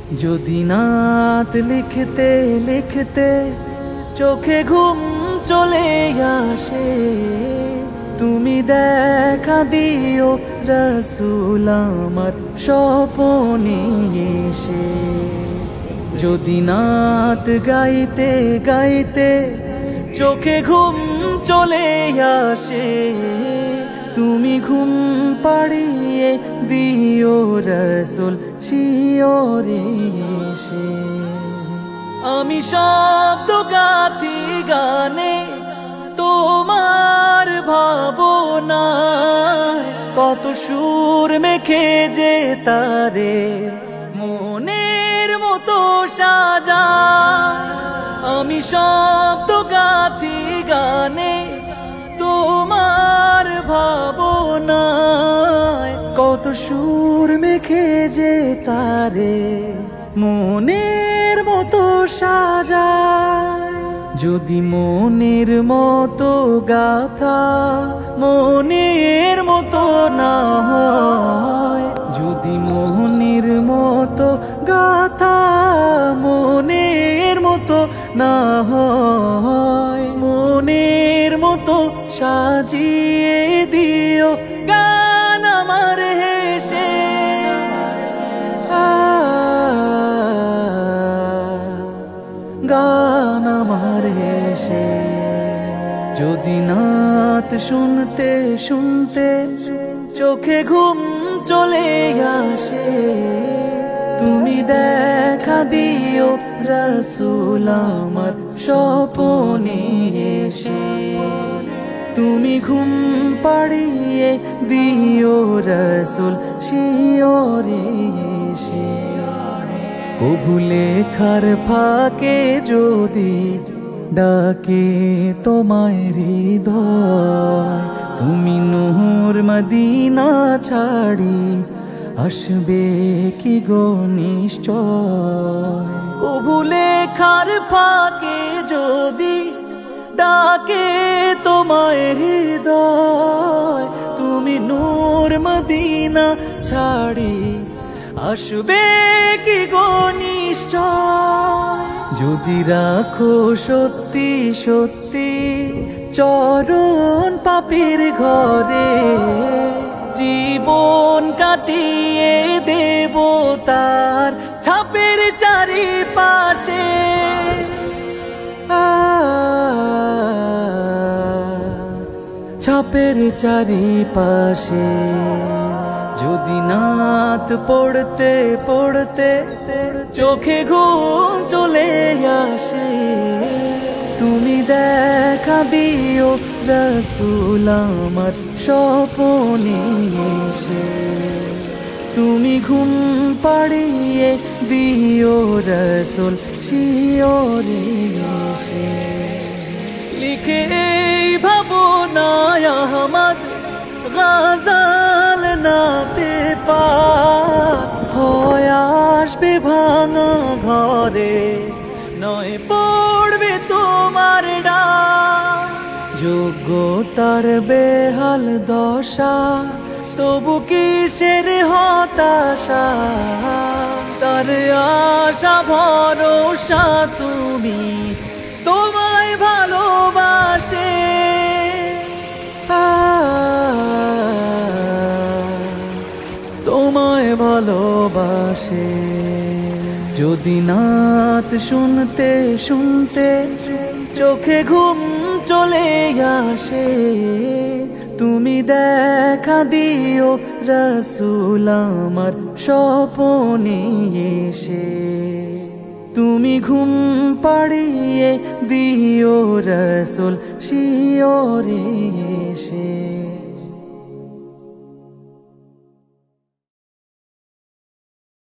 যদি নাত লিখতে লিখতে চোখে ঘুম চলে আসে, তুমি দেখা দিও রাসূল আমার স্বপনে এসে। যদি নাত গাইতে গাইতে চোখে ঘুম চলে আসে, তুমি ঘুম পাড়িয়ে দিও রাসূল শিয়রে এসে। আমি শব্দ গাথি গানে তোমার ভাবনা, কত সুর মেখে যে তারে মনের মতো সাজা। আমি শব্দ গাথি গানে তোমার ভাবনায়, কত সুর মেখে যে তারে মনের মতো সাজায়। যদি মনের মতো গাথা মনের মতো না হয়, যদি মনের মতো গাথা মনের মতো না হয়, মনের মতো সাজিয়ে দিও গান আমার হেসে। গান আমার হেসে। যদি নাত শুনতে শুনতে চোখে ঘুম চলে আসে, তুমি দেখা দিও রাসূল আমার স্বপনে এসে। তুমি ঘুম পাড়িয়ে দিও রাসূল শিয়রে এসে। কভু লেখার ফাঁকে যদি ডাকে তোমায় হৃদয়, তুমি নূর মদিনা ছাড়ি আসবে কি গো নিশ্চয়। কভু লেখার ফাঁকে যদি ডাকে তোমায় হৃদয়, তুমি নূর মদিনা ছাড়ি আসবে কি গো নিশ্চয়। যদি রাখো সত্যি সত্যি চরণ পাপীর ঘরে, জীবন কাটিয়ে দেব তার ছাপের চারিপাশে। ছাপের চারিপাশে। যদি নাত পড়তে পড়তে চোখে ঘুম চলে আসে, তুমি দেখা দিও রাসূল আমার স্বপনে এসে। তুমি ঘুম পাড়িয়ে দিও রাসূল শিয়রে এসে। লিখে এই ভাবনায় আহমদ গাজাল নাতে পার হয় আসবে ভাঙা ঘরে, নয় পড়বে তোমার ডাক। যোগ্যতার বেহাল দশা তবু কিসের হতাশা, তার আশা ভরসা তুমি তোমায় ভালোবাসে। তোমায় ভালোবাসে। যদি নাত শুনতে শুনতে চোখে ঘুম চলে আসে, তুমি দেখা দিও রাসূল আমার স্বপনে এসে। তুমি ঘুম পাড়িয়ে দিও রাসূল শিয়রে এসে।